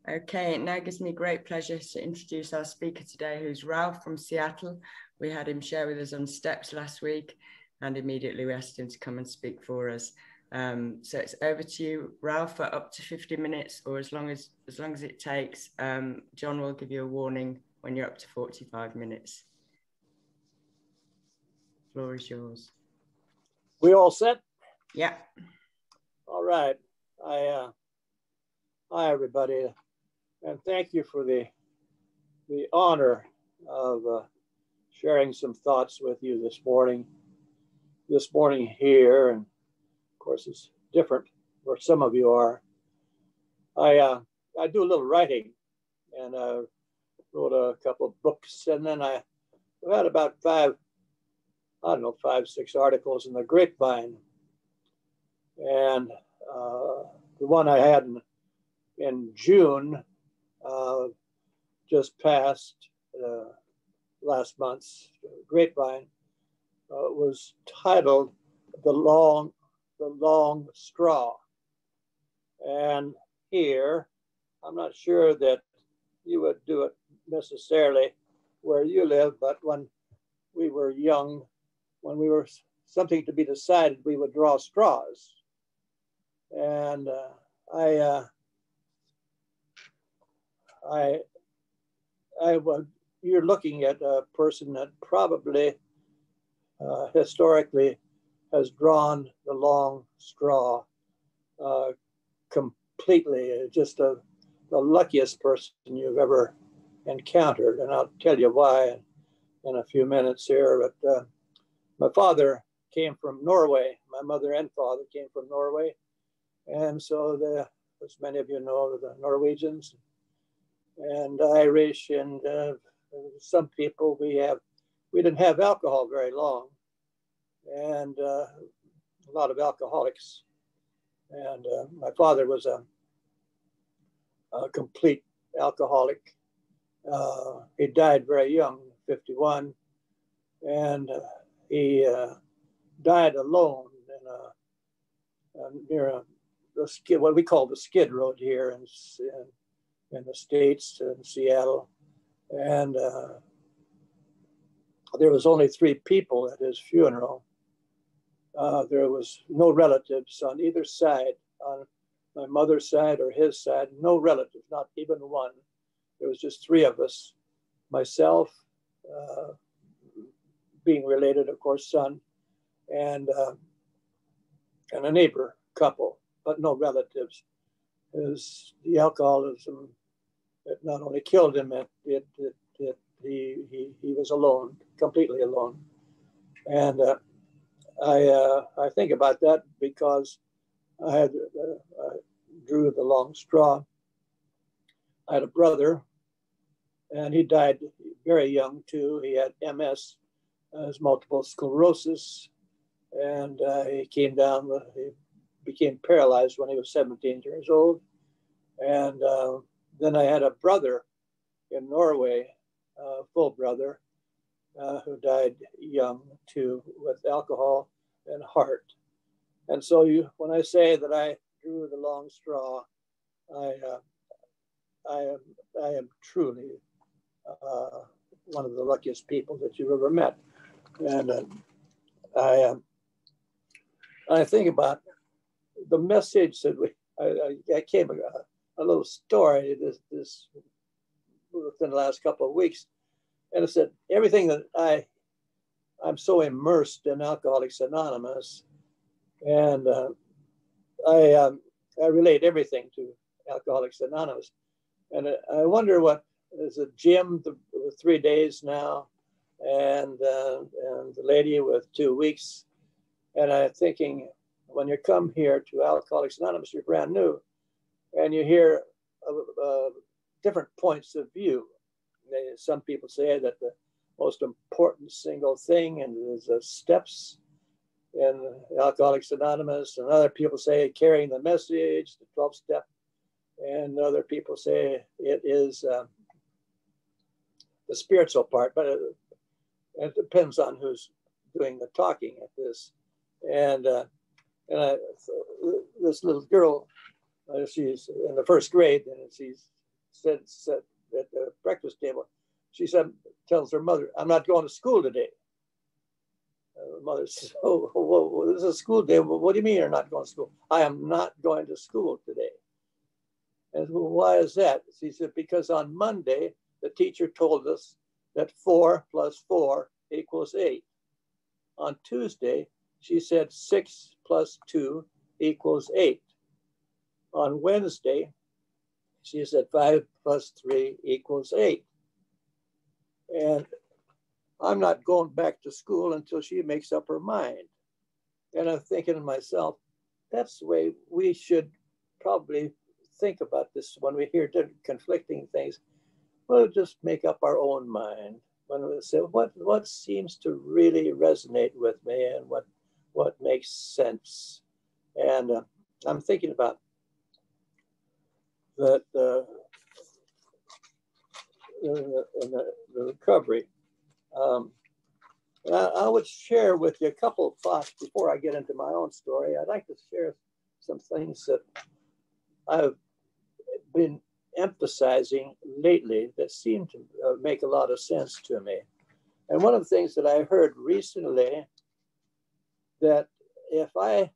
Okay, it now gives me great pleasure to introduce our speaker today, who's Ralph from Seattle. We had him share with us on steps last week, and immediately we asked him to come and speak for us. So it's over to you, Ralph, for up to 50 minutes, or as long as it takes. John will give you a warning when you're up to 45 minutes. The floor is yours. We all set? Yeah. All right. Hi, everybody, and thank you for the honor of sharing some thoughts with you this morning. This morning here, and of course it's different where some of you are. I do a little writing, and I wrote a couple of books, and then I had about 5, 6 articles in the Grapevine, and the one I had in June, just passed last month's Grapevine, was titled "The Long Straw." And here, I'm not sure that you would do it necessarily where you live, but when we were young, when we were something to be decided, we would draw straws. And you're looking at a person that probably historically has drawn the long straw completely, just the luckiest person you've ever encountered. And I'll tell you why in a few minutes here. But my father came from Norway. My mother and father came from Norway. And so, as many of you know, the Norwegians and Irish and some people, we didn't have alcohol very long, and a lot of alcoholics. And my father was a complete alcoholic. He died very young, 51, and he died alone near what we call the Skid Road here in the States, in Seattle. And there was only 3 people at his funeral. There was no relatives on either side, on my mother's side or his side, no relatives, not even one. There was just 3 of us, myself, being related, of course, son, and a neighbor couple, but no relatives. The alcoholism, it not only killed him, he was alone, completely alone. And I think about that because I drew the long straw. I had a brother, and he died very young too. He had MS, his multiple sclerosis, and he became paralyzed when he was 17 years old. And then I had a brother in Norway, a full brother, who died young too, with alcohol and heart. And so when I say that I drew the long straw, I am truly one of the luckiest people that you've ever met. And I think about the message that I came a little story this within the last couple of weeks, and it said everything that I'm so immersed in Alcoholics Anonymous, and I relate everything to Alcoholics Anonymous, and I wonder what is a Jim 3 days now, and the lady with 2 weeks, and I'm thinking when you come here to Alcoholics Anonymous, you're brand new, and you hear different points of view. Some people say that the most important single thing is the steps in Alcoholics Anonymous, and other people say carrying the message, the 12-step, and other people say it is the spiritual part, but it depends on who's doing the talking at this. And this little girl she's in the first grade, and she said at the breakfast table, she tells her mother, "I'm not going to school today." The mother says, "Oh, this is a school day. Well, what do you mean you're not going to school?" "I am not going to school today." And well, why is that? She said, "Because on Monday, the teacher told us that 4 plus 4 equals 8. On Tuesday, she said 6 plus 2 equals 8. On Wednesday, she said 5 plus 3 equals 8. And I'm not going back to school until she makes up her mind." And I'm thinking to myself, that's the way we should probably think about this when we hear conflicting things. We'll just make up our own mind. When we say, what seems to really resonate with me, and what makes sense. And I'm thinking about that in the recovery. I would share with you a couple of thoughts before I get into my own story. I'd like to share some things that I've been emphasizing lately that seem to make a lot of sense to me. And one of the things that I heard recently, that if I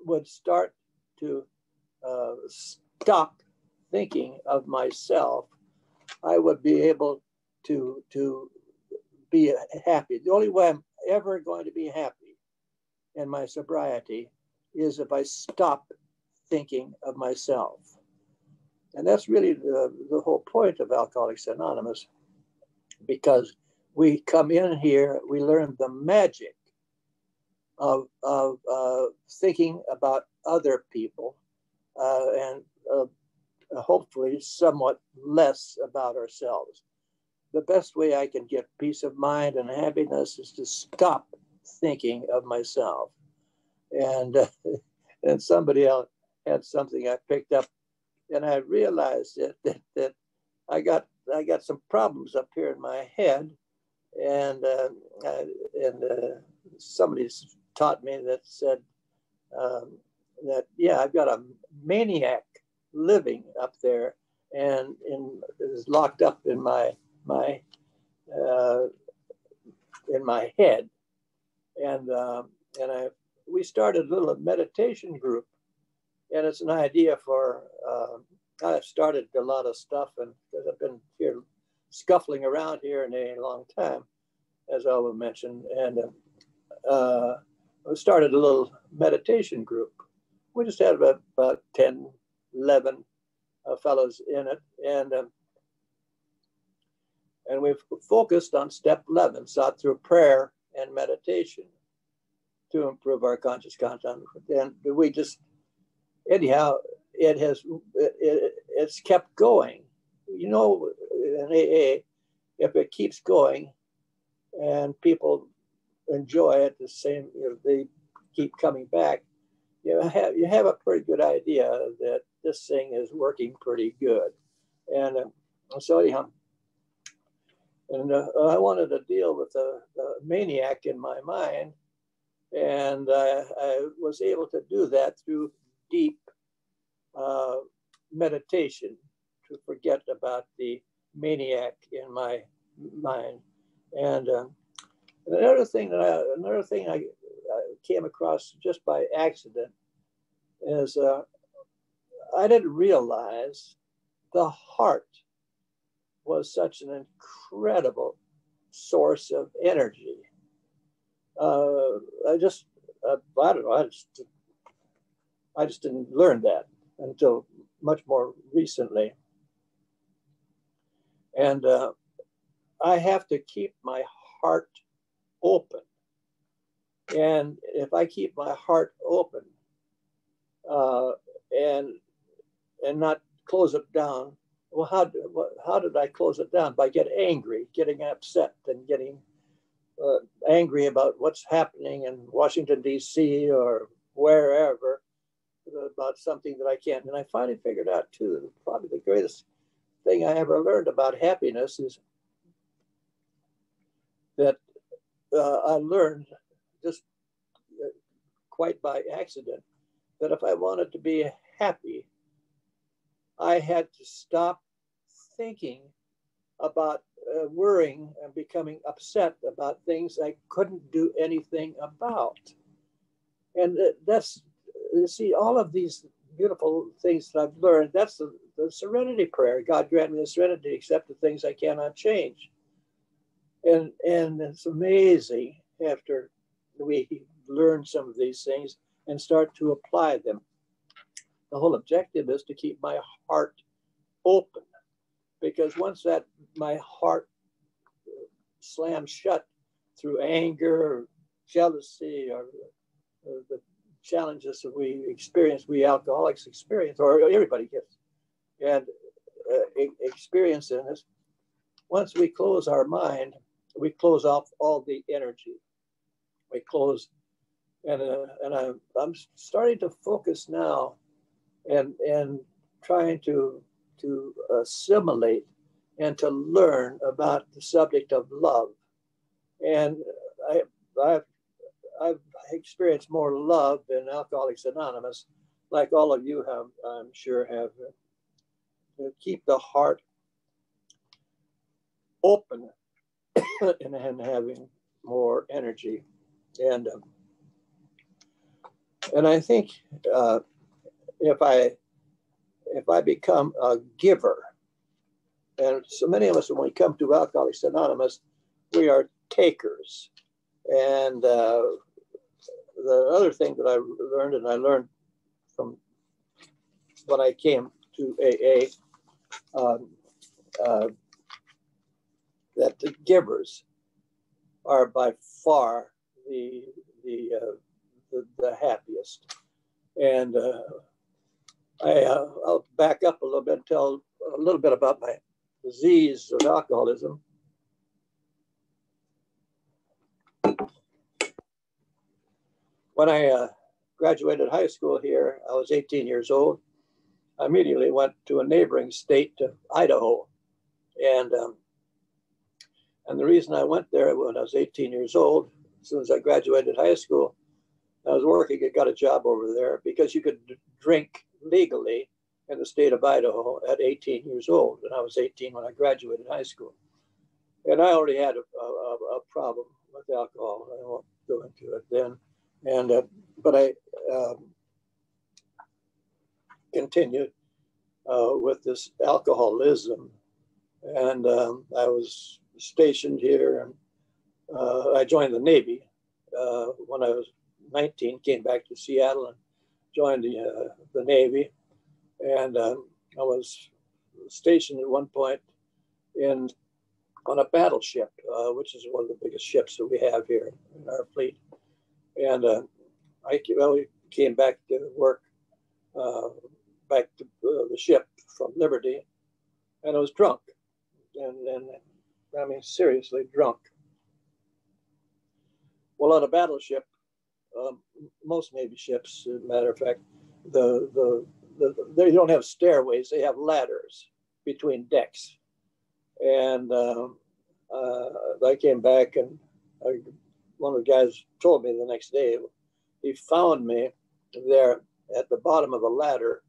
would start to stop thinking of myself, I would be able to be happy. The only way I'm ever going to be happy in my sobriety is if I stop thinking of myself. And that's really the whole point of Alcoholics Anonymous, because we come in here, we learn the magic of thinking about other people, and hopefully somewhat less about ourselves. The best way I can get peace of mind and happiness is to stop thinking of myself. And and somebody else had something I picked up, and I realized that I got some problems up here in my head, and somebody's taught me that said that I've got a maniac living up there, and is locked up in my head, and we started a little meditation group, and it's an idea for I've started a lot of stuff, and because I've been here scuffling around here in a long time, as I will mention, and I started a little meditation group. We just had about 10, 11 fellows in it, and we've focused on step 11, sought through prayer and meditation to improve our conscious content. And we just, anyhow, it's kept going. You know, in AA, if it keeps going and people enjoy it the same, they keep coming back, you have a pretty good idea that this thing is working pretty good. And so anyhow, and I wanted to deal with the maniac in my mind, and I was able to do that through deep meditation, to forget about the maniac in my mind. And another thing I came across just by accident is I didn't realize the heart was such an incredible source of energy. I just didn't learn that until much more recently. And I have to keep my heart open. And if I keep my heart open and not close it down, well, how did I close it down? By getting upset, and getting angry about what's happening in Washington, D.C. or wherever, about something that I can't. And I finally figured out, too, that probably the greatest thing I ever learned about happiness is that I learned just quite by accident, that if I wanted to be happy, I had to stop thinking about worrying and becoming upset about things I couldn't do anything about. And that's, you see, all of these beautiful things that I've learned, that's the serenity prayer. God grant me the serenity to accept the things I cannot change. And it's amazing after we learn some of these things and start to apply them. The whole objective is to keep my heart open, because once that my heart slams shut through anger or jealousy or the challenges that we alcoholics experience, or everybody gets, and experience in this, once we close our mind, we close off all the energy. We close, and I'm starting to focus now, and trying to assimilate and to learn about the subject of love. And I've experienced more love in Alcoholics Anonymous, like all of you have, I'm sure, have. To keep the heart open and having more energy. And I think if I become a giver, and so many of us, when we come to Alcoholics Anonymous, we are takers. And the other thing that I learned, and I learned from when I came to AA, that the givers are by far the happiest. And I'll back up a little bit and tell a little bit about my disease of alcoholism. When I graduated high school here, I was 18 years old. I immediately went to a neighboring state, to Idaho. And the reason I went there when I was 18 years old, as soon as I graduated high school, I was working, I got a job over there, because you could drink legally in the state of Idaho at 18 years old. And I was 18 when I graduated high school. And I already had a problem with alcohol. I won't go into it then. And but I continued with this alcoholism. And I was stationed here, and I joined the Navy when I was 19, came back to Seattle and joined the Navy. And I was stationed at one point on a battleship, which is one of the biggest ships that we have here in our fleet. And I came back to work, back to the ship from Liberty, and I was drunk, and I mean, seriously drunk. Well, on a battleship, most Navy ships, as a matter of fact, they don't have stairways, they have ladders between decks. And I came back, and one of the guys told me the next day, he found me there at the bottom of the ladder.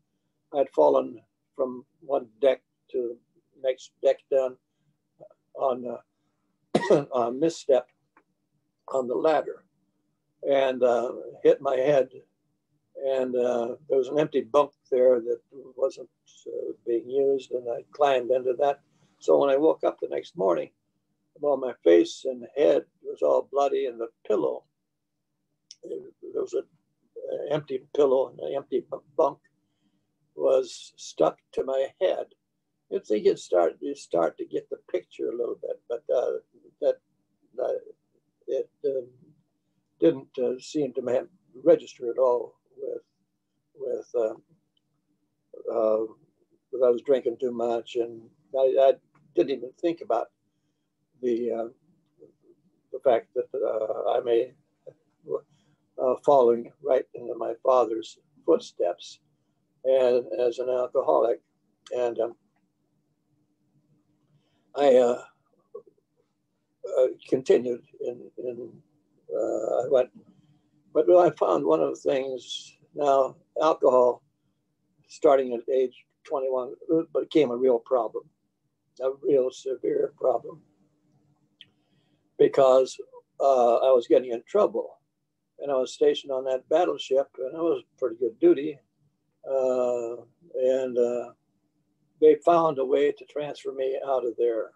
I'd fallen from one deck to the next deck down on a misstep on the ladder, and hit my head. And there was an empty bunk there that wasn't being used, and I climbed into that. So when I woke up the next morning, well, my face and head was all bloody, and the pillow, there was an empty pillow, and an empty bunk was stuck to my head. You'd think you start to get the picture a little bit, but it didn't seem to register at all with I was drinking too much, and I didn't even think about the fact that I may following right into my father's footsteps, and as an alcoholic. And I continued in I went, but I found one of the things now, alcohol, starting at age 21, became a real problem, a real severe problem, because I was getting in trouble. And I was stationed on that battleship, and I was pretty good duty. They found a way to transfer me out of there.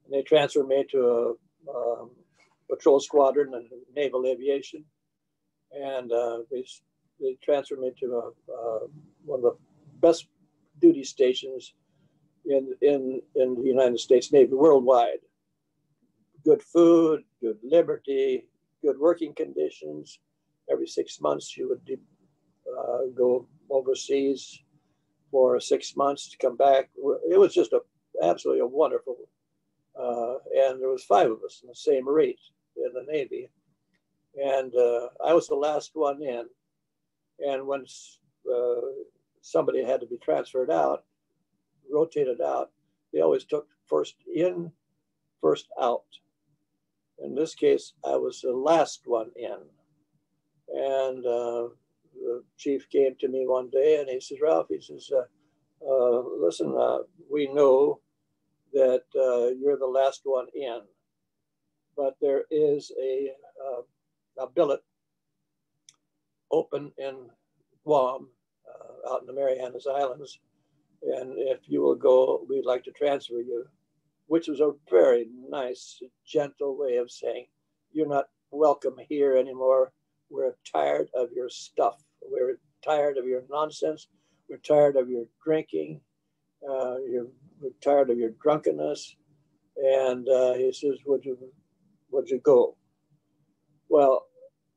And they transferred me to a patrol squadron and naval aviation. And they transferred me to one of the best duty stations in the United States Navy worldwide. Good food, good liberty, good working conditions. Every 6 months, you would go overseas for 6 months to come back. It was just absolutely a wonderful. And there was 5 of us in the same rate in the Navy. And I was the last one in. And when somebody had to be transferred out, rotated out, they always took first in, first out. In this case, I was the last one in. And the chief came to me one day and he says, Ralph, he says, listen, we know that you're the last one in, but there is a billet open in Guam, out in the Marianas Islands. And if you will go, we'd like to transfer you, which was a very nice, gentle way of saying, you're not welcome here anymore. We're tired of your stuff. We're tired of your nonsense. We're tired of your drinking. We're tired of your drunkenness. And he says, would you go? Well,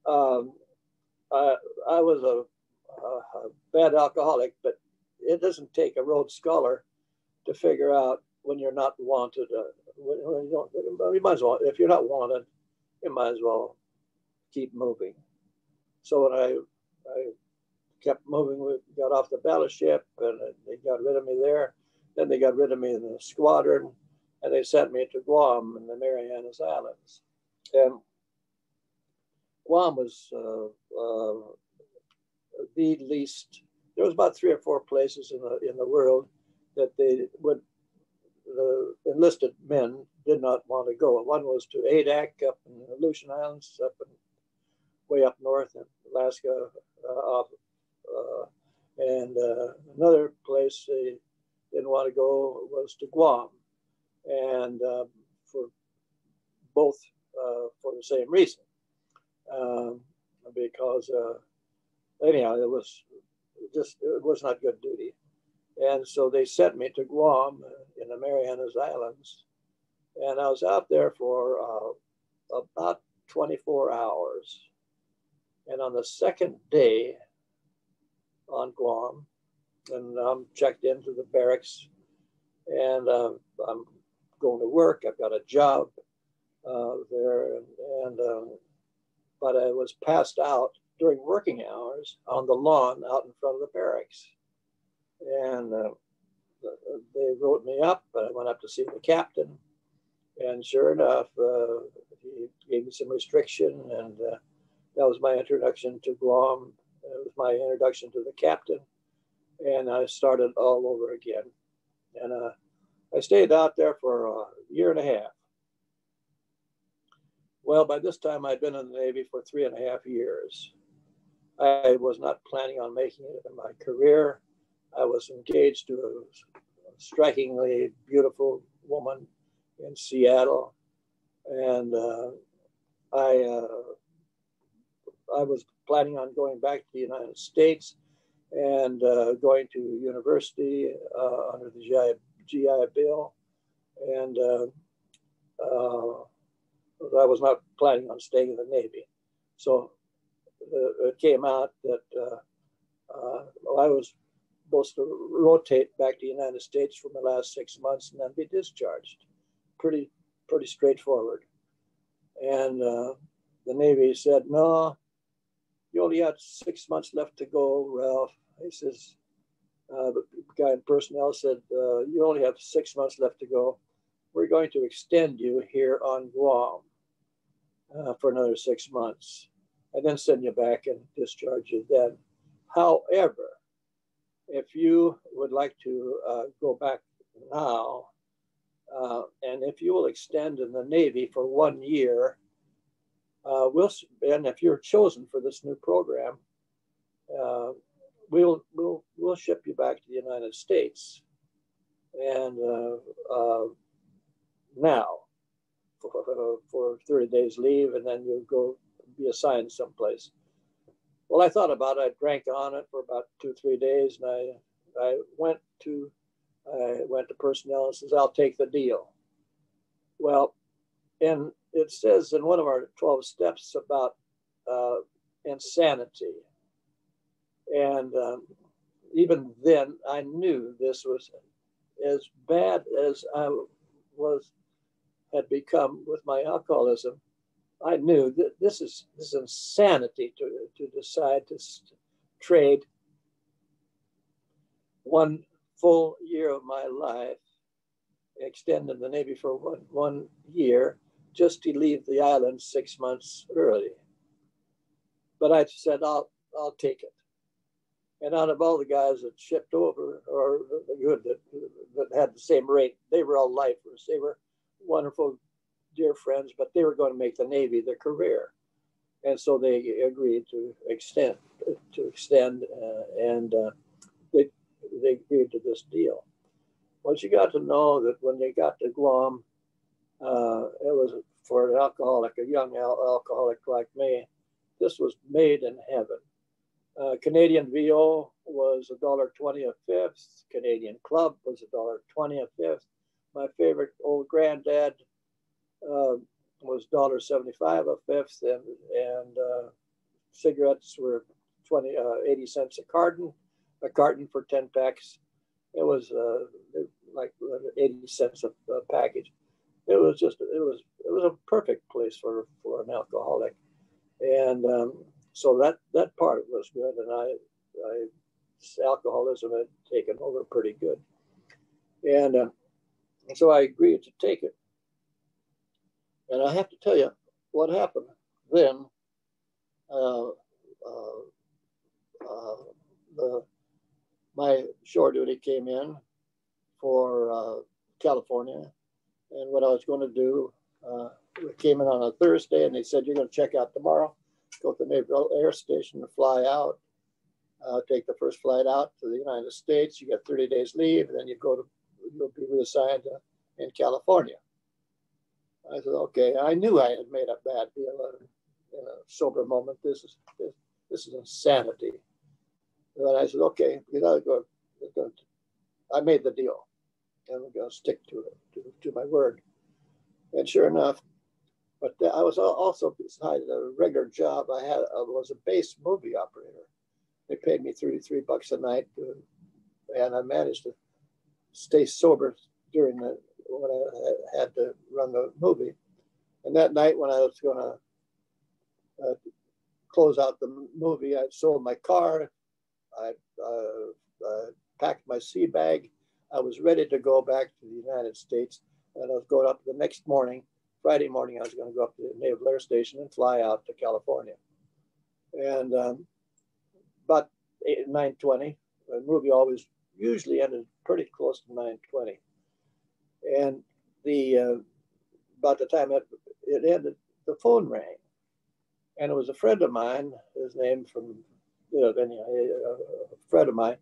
I was a bad alcoholic, but it doesn't take a Rhodes Scholar to figure out when you're not wanted. You might as well, if you're not wanted, you might as well keep moving. So when I kept moving, we got off the battleship and they got rid of me there. Then they got rid of me in the squadron and they sent me to Guam in the Marianas Islands. And Guam was the least, there was about 3 or 4 places in the world that the enlisted men did not want to go. One was to Adak up in the Aleutian Islands, way up north in Alaska, and another place they didn't want to go was to Guam, and for both for the same reason, because anyhow it was not good duty. And so they sent me to Guam in the Marianas Islands. And I was out there for about 24 hours. And on the second day on Guam, and I'm checked into the barracks, and I'm going to work. I've got a job there. But I was passed out during working hours on the lawn out in front of the barracks. And they wrote me up, but I went up to see the captain. And sure enough, he gave me some restriction, and that was my introduction to Guam. It was my introduction to the captain, and I started all over again. And I stayed out there for a year and a half. Well, by this time, I'd been in the Navy for 3.5 years. I was not planning on making it in my career. I was engaged to a strikingly beautiful woman in Seattle, and I was planning on going back to the United States and going to university under the GI Bill, and I was not planning on staying in the Navy. So it came out that I was supposed to rotate back to the United States for my last 6 months and then be discharged. Pretty straightforward. And the Navy said, no, you only had 6 months left to go, Ralph. He says, the guy in personnel said, you only have 6 months left to go. We're going to extend you here on Guam. for another 6 months, and then send you back and discharge you then. However, if you would like to go back now, and if you will extend in the Navy for 1 year, and if you're chosen for this new program, we'll ship you back to the United States. And now for 30 days leave, and then you'll go be assigned someplace. Well, I thought about it. I drank on it for about 2-3 days, and I went to personnel and says, I'll take the deal. Well, and it says in one of our 12 steps about insanity. And even then, I knew this was as bad as I had become with my alcoholism. I knew that this is insanity to decide to trade 1 full year of my life, extend in the Navy for one year, just to leave the island 6 months early. But I said, I'll take it. And out of all the guys that shipped over, or the good that had the same rate, they were all lifers. They were wonderful, dear friends, but they were going to make the Navy their career. And so they agreed to extend, and they agreed to this deal. Once you got to know that when they got to Guam, it was for an alcoholic, a young alcoholic like me, this was made in heaven. Canadian VO was $1.20 a fifth. Canadian Club was $1.20 a fifth. My favorite old granddad was $1.75 a fifth, and cigarettes were 80 cents a carton for 10 packs. It was like 80 cents a package. It was a perfect place for an alcoholic, and so that part was good, and alcoholism had taken over pretty good, and so I agreed to take it. And I have to tell you what happened then. My shore duty came in for California, and what I was going to do, we came in on a Thursday, and they said, you're going to check out tomorrow, go to the Naval Air Station and fly out, take the first flight out to the United States. You get 30 days leave, and then you'll be reassigned in California. I said, okay. I knew I had made a bad deal in a sober moment. This is insanity. And I said, okay, we gotta go. I made the deal, and we're going to stick to it, to my word. And sure enough, but I was also, beside a regular job, I was a base movie operator. They paid me $33 a night, and I managed to stay sober during when I had to run the movie. And that night, when I was going to close out the movie, I sold my car. I packed my sea bag. I was ready to go back to the United States, and I was going up the next morning. Friday morning, I was going to go up to the Naval Air Station and fly out to California. And about 9:20, the movie always usually ended pretty close to 9:20. And about the time it ended, the phone rang, and it was a friend of mine. His name a friend of mine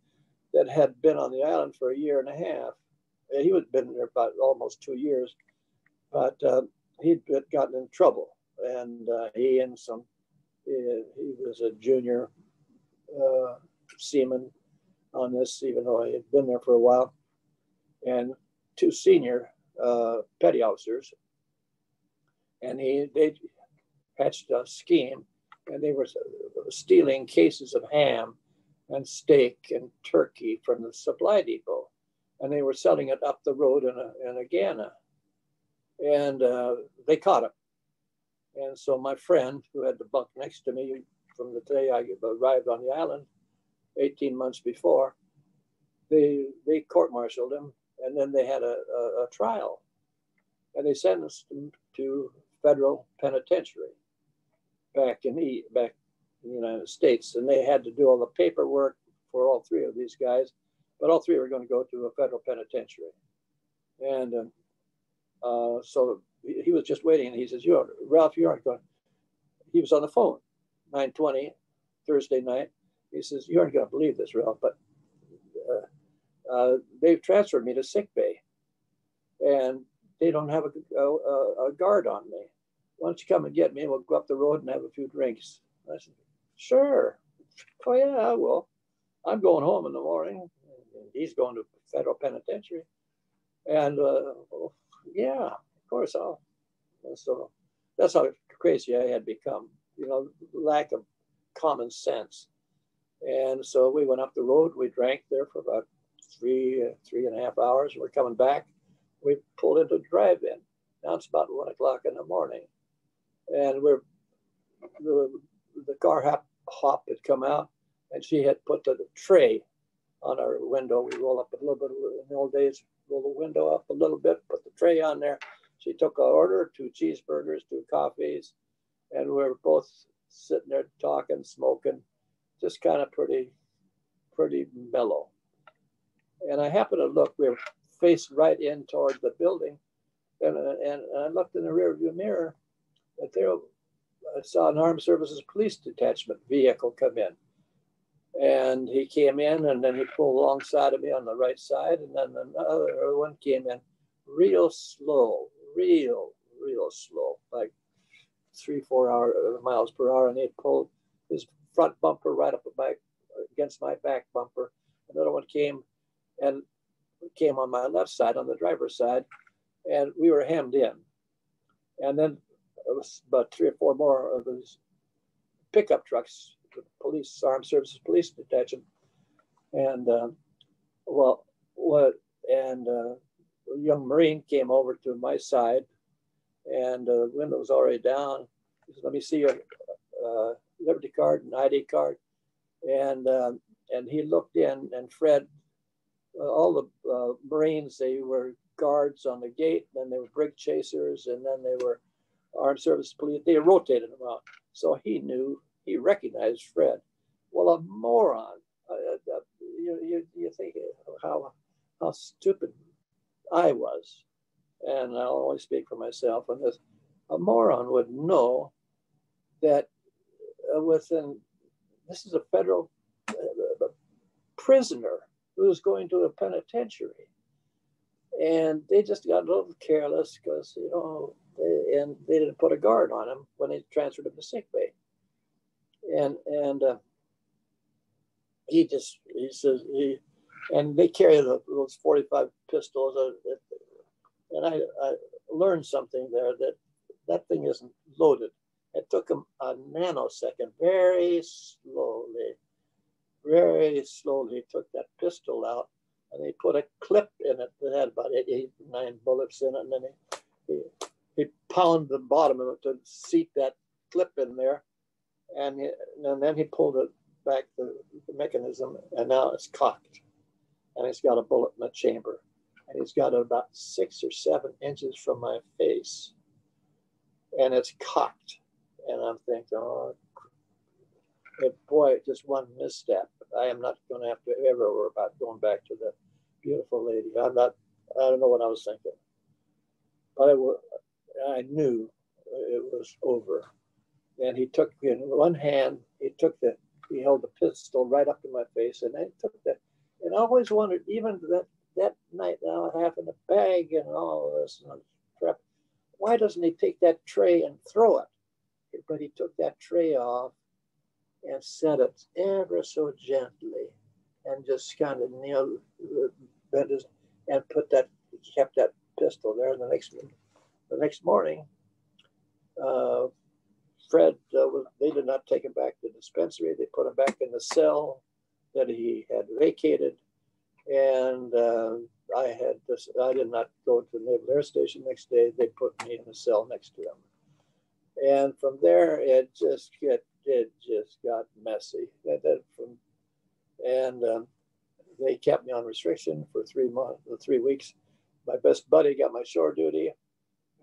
that had been on the island for 1.5 years. And he had been there about almost 2 years, but he'd gotten in trouble, and he was a junior seaman on this, even though he had been there for a while, and 2 senior petty officers, and they hatched a scheme, and they were stealing cases of ham and steak and turkey from the supply depot, and they were selling it up the road in Agana, and they caught him. And so my friend, who had the bunk next to me from the day I arrived on the island 18 months before, they court-martialed him, and then they had a trial, and they sentenced him to federal penitentiary back in the United States, and they had to do all the paperwork for all three of these guys, but all three were going to go to a federal penitentiary. And so he was just waiting, and he says, Ralph, you aren't going. He was on the phone, 9:20, Thursday night. He says, you aren't going to believe this, Ralph, but they've transferred me to sick bay, and they don't have a guard on me. Why don't you come and get me, and we'll go up the road and have a few drinks. I said, sure. Oh, yeah, I will. I'm going home in the morning. And he's going to federal penitentiary. And yeah, of course I'll. And so that's how crazy I had become, lack of common sense. And so we went up the road. We drank there for about three and a half hours. We're coming back. We pulled into a drive-in. Now it's about 1 o'clock in the morning. And the car hop had come out, and she had put the tray on our window. We roll up a little bit, in the old days, roll the window up a little bit, put the tray on there. She took our order, 2 cheeseburgers, 2 coffees, and we were both sitting there talking, smoking, just kind of pretty mellow. And I happened to look, we were faced right in toward the building, and I looked in the rearview mirror, that there I saw an Armed Services Police Detachment vehicle come in. And he came in, and then he pulled alongside of me on the right side, and then another one came in real slow, real slow, like 3-4 miles per hour, and he pulled his front bumper right up against my back bumper. Another one came on my left side, on the driver's side, and we were hemmed in. And then it was about 3 or 4 more of those pickup trucks, the police, Armed Services Police Detachment, and a young Marine came over to my side, and the window was already down. He said, let me see your Liberty card and ID card, and he looked in, and Fred, all the Marines, they were guards on the gate, then they were brig chasers, and then they were Armed Services Police. They rotated them out, so he recognized Fred. Well, a moron. You think how stupid I was, and I'll only speak for myself on this. A moron would know that this is a federal prisoner who's going to a penitentiary, and they just got a little careless because they didn't put a guard on him when they transferred him to sick bay. And and they carry those 45 pistols, and I learned something there, that thing isn't loaded. It took them a nanosecond, very slowly took that pistol out, and they put a clip in it that had about 8, 9 bullets in it, and then he pounded the bottom of it to seat that clip in there. And then he pulled it back, the mechanism, and now it's cocked. And it's got a bullet in the chamber. And he's got it about 6 or 7 inches from my face. And it's cocked. And I'm thinking, oh, boy, just one misstep. I am not going to have to ever worry about going back to the beautiful lady. I don't know what I was thinking. But I knew it was over. And he took, in one hand, he held the pistol right up to my face, and then took that. And I always wondered, even that night now, having a bag and all of this crap, why doesn't he take that tray and throw it? But he took that tray off and set it ever so gently, and just kind of bent his, and kept that pistol there. And the next morning, Fred, they did not take him back to the dispensary. They put him back in the cell that he had vacated. And I did not go to the Naval Air Station next day. They put me in a cell next to him. And from there, it just got messy. And they kept me on restriction for 3 weeks. My best buddy got my shore duty.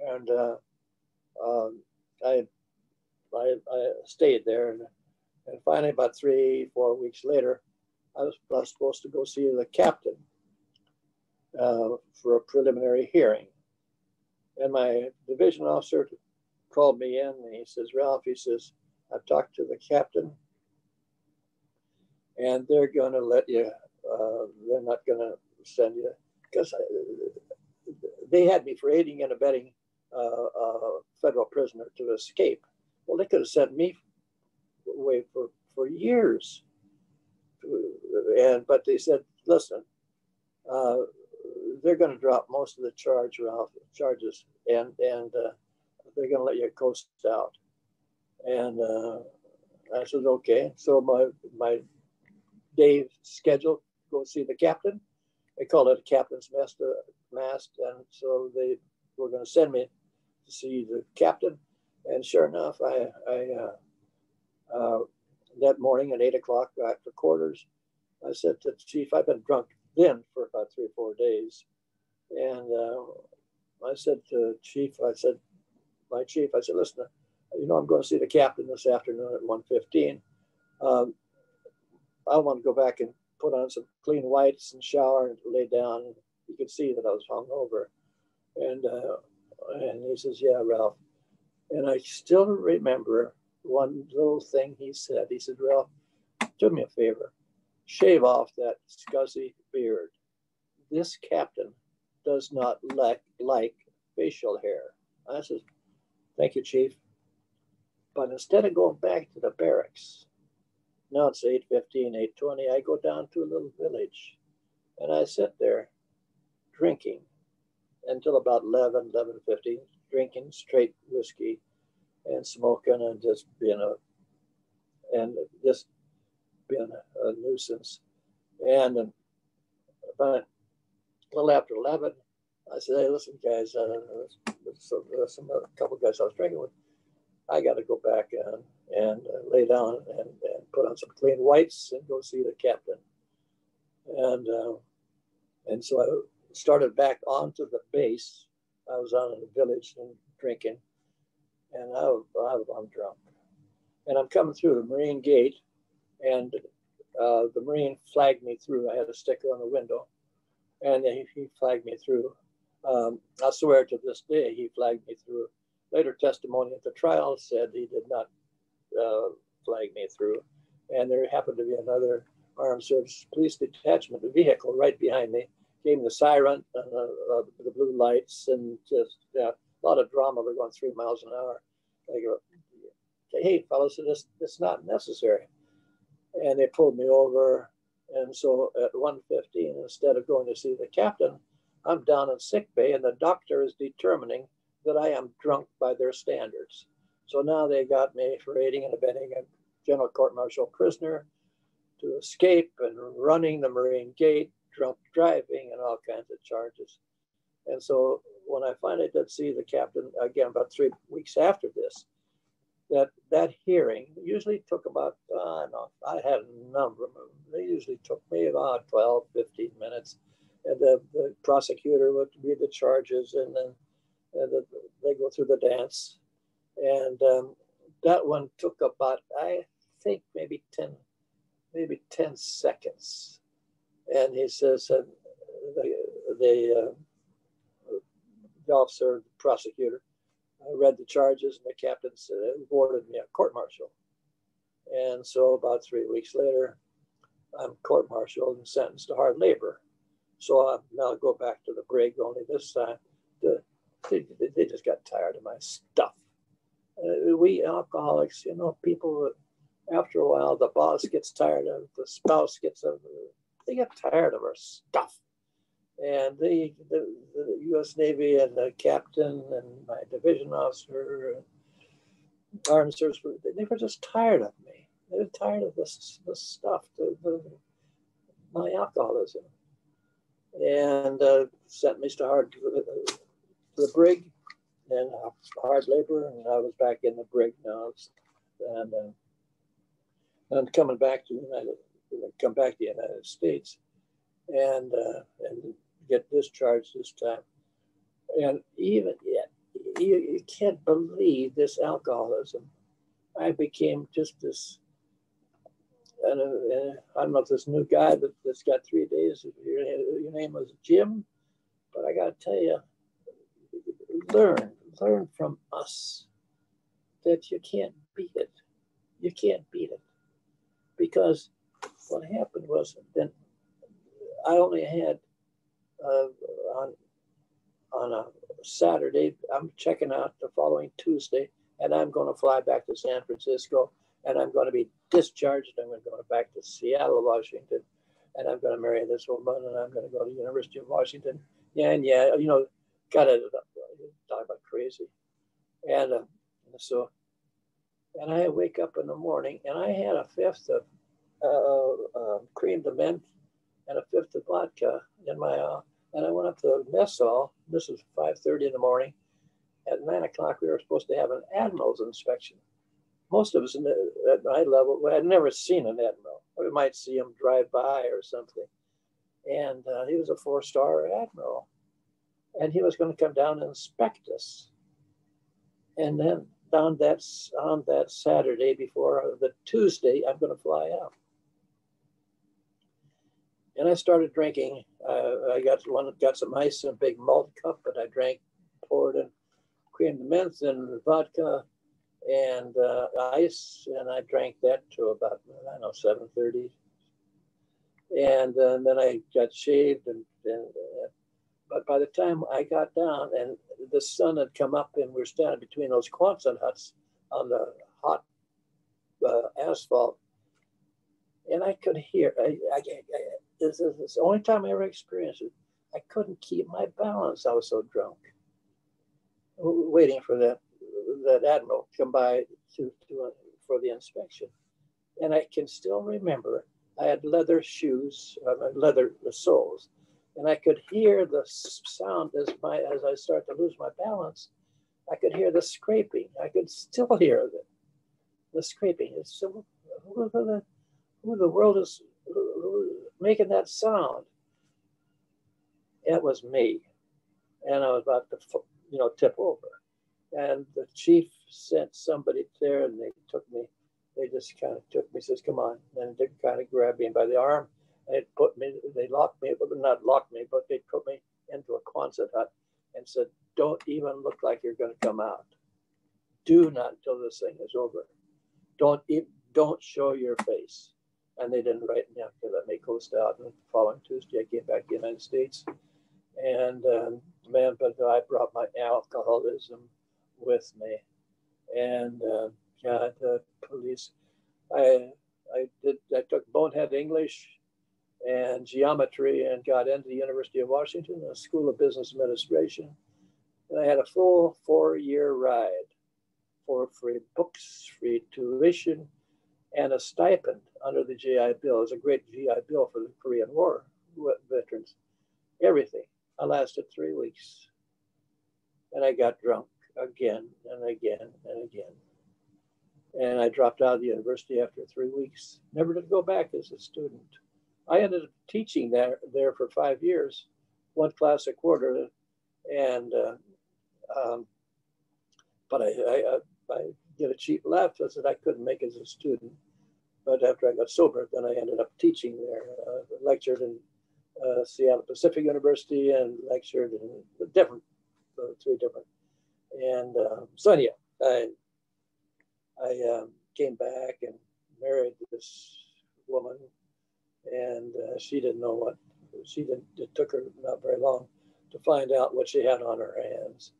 And I stayed there, and finally, about 3-4 weeks later, I was supposed to go see the captain for a preliminary hearing. And my division officer called me in, and he says, "Ralph," he says, "I've talked to the captain, and they're going to let you, they're not going to send you," because they had me for aiding and abetting a federal prisoner to escape. Well, they could have sent me away for years. But they said, "Listen, they're going to drop most of the charges, and they're going to let you coast out." And I said, "Okay." So my day scheduled to go see the captain. They called it a captain's mast, and so they were going to send me to see the captain. And sure enough, I that morning at 8 o'clock after quarters, I said to the chief, I've been drunk then for about 3 or 4 days. And I said to my chief, I said, "Listen, I'm going to see the captain this afternoon at 1:15. I want to go back and put on some clean whites and shower and lay down." You could see that I was hungover. And he says, "Yeah, Ralph." And I still remember one little thing he said. He said, "Ralph, do me a favor. Shave off that scuzzy beard. This captain does not like facial hair." I said, "Thank you, Chief." But instead of going back to the barracks, now it's 8:15, 8:20, I go down to a little village, and I sit there drinking until about 11:50, drinking straight whiskey and smoking and just being a nuisance. And about a little after 11, I said, "Hey, listen, guys, a couple of guys I was drinking with, I got to go back and lay down and put on some clean whites and go see the captain." And so I started back onto the base. I was on in the village and drinking, and I'm drunk. And I'm coming through the Marine gate, and the Marine flagged me through. I had a sticker on the window, and he flagged me through. I swear to this day, he flagged me through. Later testimony at the trial said he did not flag me through. And there happened to be another Armed Services Police Detachment vehicle right behind me. Gave me the siren and the blue lights, and just a lot of drama. We're going 3 miles an hour. I go, "Hey, fellas, it's not necessary." And they pulled me over. And so at 1:15, instead of going to see the captain, I'm down in sick bay, and the doctor is determining that I am drunk by their standards. So now they got me for aiding and abetting a general court-martial prisoner to escape and running the Marine gate, drunk driving, and all kinds of charges. And so when I finally did see the captain, again, about 3 weeks after this, that hearing usually took about, I had a number of them. They usually took me about 12, 15 minutes. And the prosecutor would read the charges, and then they go through the dance. And that one took about, I think, maybe 10 seconds. And he says, the officer, the prosecutor, read the charges, and the captain awarded me a court-martial. And so about 3 weeks later, I'm court-martialed and sentenced to hard labor. So I now go back to the brig, only this time they just got tired of my stuff. We alcoholics, people, after a while, the boss gets tired of it, the spouse gets of it. They get tired of our stuff. And the U.S. Navy and the captain and my division officer, Armed Services, they were just tired of me. They were tired of this stuff, my alcoholism. And sent me to the brig and hard labor, and I was back in the brig now. And I'm coming back to the United States and get discharged this time. And even you can't believe this alcoholism. I became just this, I don't know if this new guy that's got 3 days, your name was Jim, but I got to tell you, learn from us that you can't beat it. You can't beat it. Because what happened was then I only had on a Saturday, I'm checking out the following Tuesday, and I'm going to fly back to San Francisco, and I'm going to be discharged. I'm going to go back to Seattle, Washington, and I'm going to marry this woman, and I'm going to go to the University of Washington. Yeah, and yeah, you know, got to talk about crazy. And so, and I wake up in the morning, and I had a fifth of cream de menthe and a fifth of vodka in my, and I went up to the mess hall. This was 5:30 in the morning. At 9 o'clock, we were supposed to have an admiral's inspection. Most of us at my level had never seen an admiral. We might see him drive by or something. And he was a 4-star admiral. And he was going to come down and inspect us. And then on that Saturday before the Tuesday, I'm going to fly out. And I started drinking. I got some ice in a big malt cup, and I drank, poured in cream de menthe and vodka and ice, and I drank that to about, I don't know, 7:30. And then I got shaved, but by the time I got down and the sun had come up and we were standing between those Quonset huts on the hot asphalt, and I could hear, this is the only time I ever experienced it, I couldn't keep my balance. I was so drunk, waiting for that admiral to come by for the inspection. And I can still remember I had leather shoes, leather soles, and I could hear the sound as I started to lose my balance. I could hear the scraping. I could still hear the scraping. It's so, who the world is making that sound? It was me, and I was about to, tip over. And the chief sent somebody there, and they took me. They just kind of took me, says, "Come on," and they kind of grabbed me by the arm. And they locked me, but not locked me, but they put me into a Quonset hut and said, "Don't even look like you're going to come out. Do not until this thing is over. Don't show your face." And they didn't write me up. They let me coast out. And the following Tuesday, I came back to the United States. And but I brought my alcoholism with me. And the police, I took bonehead English and geometry and got into the University of Washington, a School of Business Administration. And I had a full 4-year ride for free books, free tuition, and a stipend under the GI Bill. It was a great GI Bill for the Korean War veterans. Everything. I lasted 3 weeks. And I got drunk again and again and again. And I dropped out of the university after 3 weeks, never to go back as a student. I ended up teaching there for 5 years, 1 class a quarter. And, but I did a cheap laugh. I said I couldn't make it as a student. But after I got sober, then I ended up teaching there, lectured in Seattle Pacific University and lectured in 3 different. And so anyhow, I came back and married this woman, and she didn't know what, it took her not very long to find out what she had on her hands.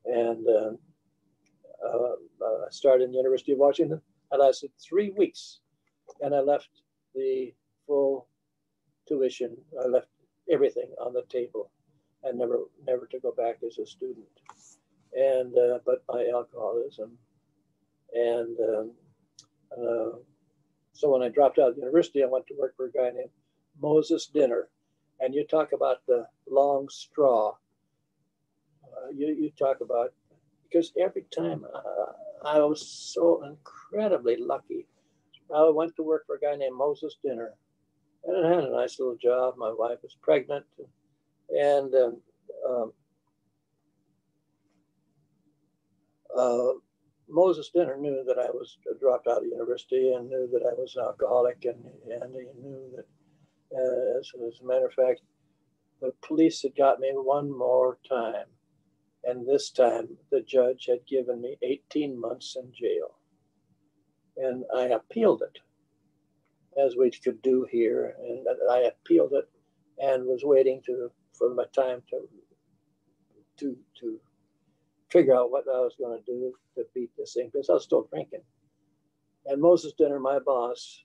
And I started in the University of Washington. I lasted 3 weeks, and I left the full tuition. I left everything on the table, and never to go back as a student. And but my alcoholism, and so when I dropped out of the university, I went to work for a guy named Moses Dinner. And you talk about the long straw. You talk about, because every time I was so incredibly lucky. I went to work for a guy named Moses Dinner, and I had a nice little job. My wife was pregnant, and Moses Dinner knew that I was dropped out of university and knew that I was an alcoholic, and he knew that, as a matter of fact, the police had got me one more time. And this time, the judge had given me 18 months in jail. And I appealed it, as we could do here. And I appealed it and was waiting for my time to figure out what I was going to do to beat this thing, because I was still drinking. And Moses Dinner, my boss,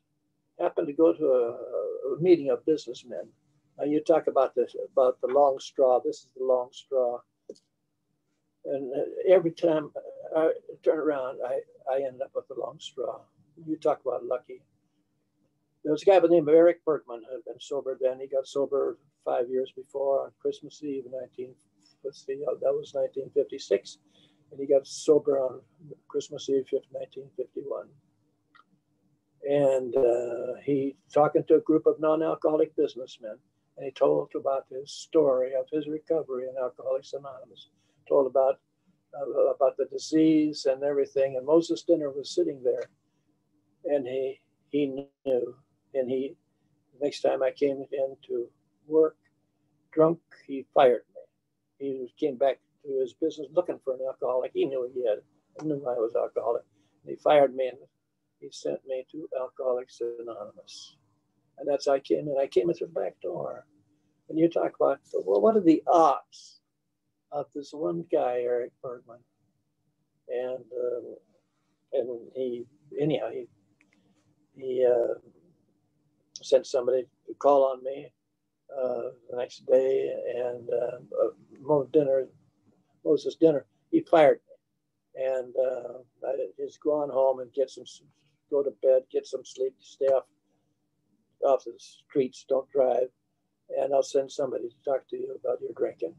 happened to go to a meeting of businessmen. Now you talk about the long straw. This is the long straw. And every time I turn around, I end up with the long straw. You talk about lucky. There was a guy by the name of Eric Bergman who had been sober then. He got sober 5 years before on Christmas Eve, that was 1956. And he got sober on Christmas Eve, 1951. And he talking to a group of non-alcoholic businessmen, and he told about his story of his recovery in Alcoholics Anonymous. Told about the disease and everything. And Moses Dinner was sitting there, and he knew. And next time I came in to work drunk, he fired me. He came back to his business looking for an alcoholic. He knew he knew I was alcoholic. And he fired me, and he sent me to Alcoholics Anonymous. And that's how I came in. I came in through the back door. And you talk about, well, what are the odds of this one guy, Eric Bergman? And he sent somebody to call on me the next day, and Moses Dinner, he fired me. And I just go on home and go to bed, get some sleep, stay off the streets, don't drive, and I'll send somebody to talk to you about your drinking.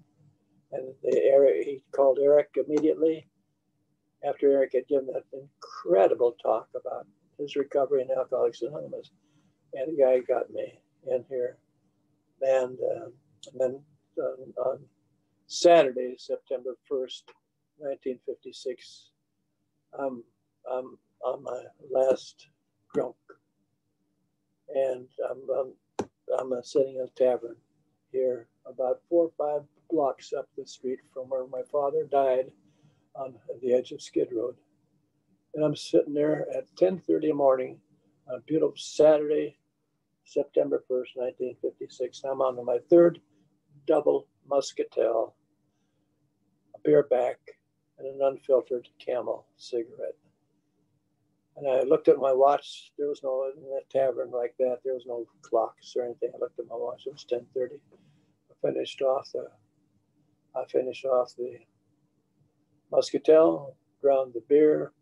And he called Eric immediately after Eric had given that incredible talk about his recovery in Alcoholics Anonymous. And the guy got me in here. And then on Saturday, September 1st, 1956, I'm on my last drunk. And I'm sitting in a tavern here about 4 or 5 blocks up the street from where my father died on the edge of Skid Road. And I'm sitting there at 10:30 in the morning on a beautiful Saturday, September 1st, 1956. I'm on my 3rd double Muscatel, a bareback, and an unfiltered Camel cigarette. And I looked at my watch. There was no, in a tavern like that, there was no clocks or anything. I looked at my watch. It was 10:30. I finished off the Muscatel, ground the beer,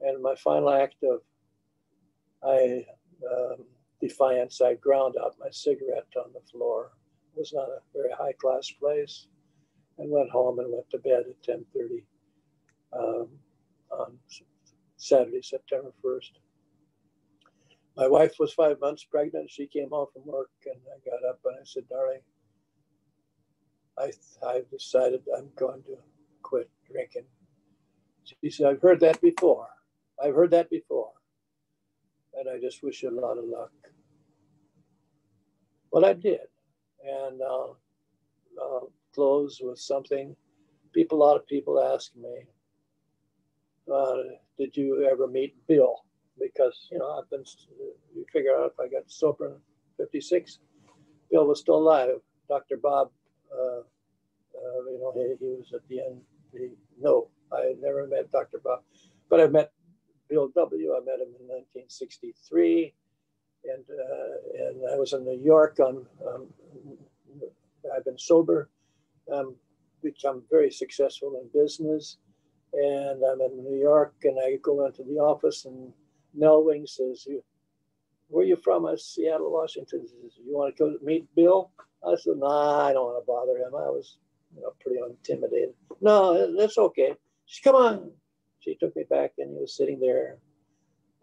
and my final act of defiance, I ground out my cigarette on the floor. It was not a very high-class place, and went home and went to bed at 10:30 on Saturday, September 1st. My wife was 5 months pregnant. She came home from work, and I got up and I said, darling, I've decided I'm going to quit drinking. She said, I've heard that before. And I just wish you a lot of luck. Well, I did. And I'll close with something. A lot of people ask me, did you ever meet Bill? Because, you figure out if I got sober in 56, Bill was still alive. Dr. Bob, he was at the end. No, I never met Dr. Bob, but I met Bill W. I met him in 1963, and I was in New York. I've been sober, become very successful in business, and I'm in New York, and I go into the office, and Nell Wing says, where are you from? I said, Seattle, Washington. She says, you want to go meet Bill? I said, nah, I don't want to bother him. I was pretty intimidated. No, that's okay. She said, come on. She took me back, and he was sitting there,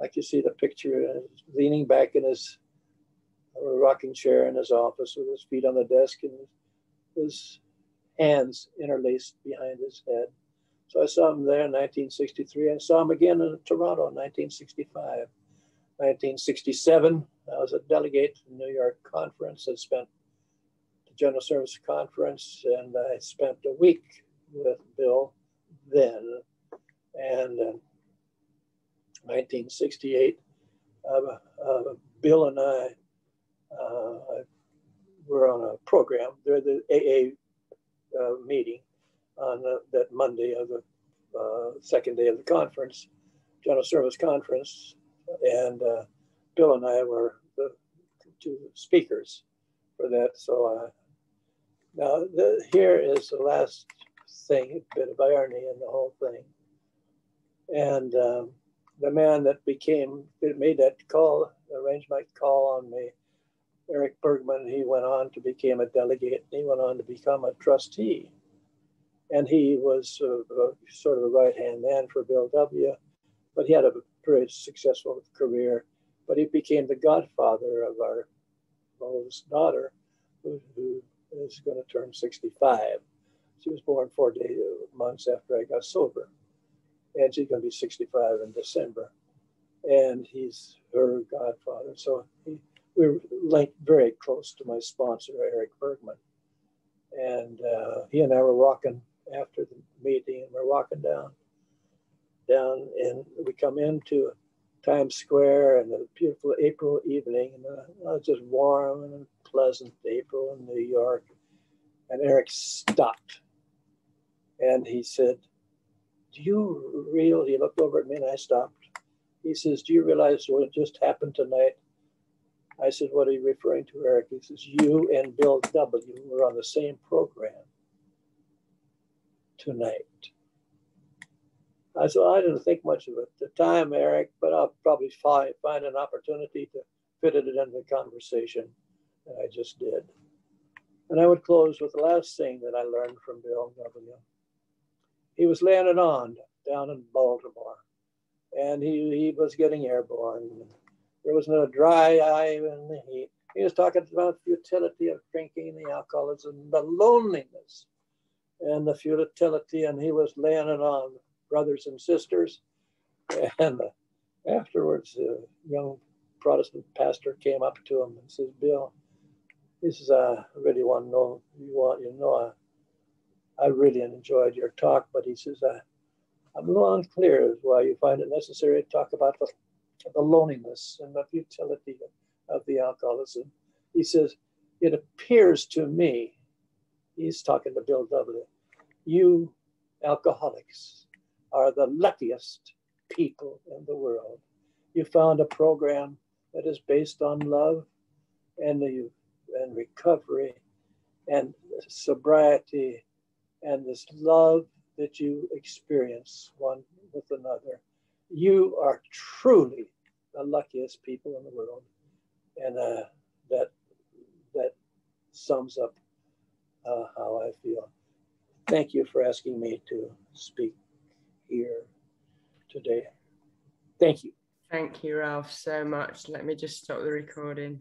like you see the picture, leaning back in his rocking chair in his office with his feet on the desk and his hands interlaced behind his head. So I saw him there in 1963. I saw him again in Toronto in 1965. 1967, I was a delegate to the New York conference. I spent the General Service Conference, and I spent a week with Bill then. And 1968, Bill and I were on a program. They're the AA meeting on that Monday of the second day of the conference, General Service Conference. And Bill and I were the two speakers for that. So now here is the last thing, a bit of irony in the whole thing. And the man that made that call, arranged my call on me, Eric Bergman, he went on to become a delegate. He went on to become a trustee. And he was sort of a right-hand man for Bill W., but he had a very successful career. But he became the godfather of our oldest daughter, who is going to turn 65. She was born 4 months after I got sober. And she's going to be 65 in December. And he's her godfather. So we were linked very close to my sponsor, Eric Bergman. And he and I were walking after the meeting, and we're walking down, and we come into Times Square in a beautiful April evening, and it's just warm and pleasant April in New York. And Eric stopped, and he said, he looked over at me, and I stopped. He says, "Do you realize what just happened tonight?" I said, "What are you referring to, Eric?" He says, "You and Bill W. were on the same program tonight." I said, "I didn't think much of it at the time, Eric, but I'll probably find an opportunity to fit it into the conversation." And I just did. And I would close with the last thing that I learned from Bill W. He was laying it on down in Baltimore, and he was getting airborne. There was no dry eye in the heat. He was talking about the futility of drinking, the alcoholism, the loneliness, and the futility, and he was laying it on brothers and sisters. And afterwards, a young Protestant pastor came up to him and says, "Bill," he says, "I really want to know, I really enjoyed your talk, but," he says, "I'm a little unclear as why you find it necessary to talk about the loneliness and the futility of the alcoholism." He says, "It appears to me," he's talking to Bill W., "you alcoholics are the luckiest people in the world. You found a program that is based on love and recovery and sobriety and this love that you experience one with another. You are truly the luckiest people in the world." And that sums up how I feel. Thank you for asking me to speak here today. Thank you. Thank you, Ralph, so much. Let me just stop the recording.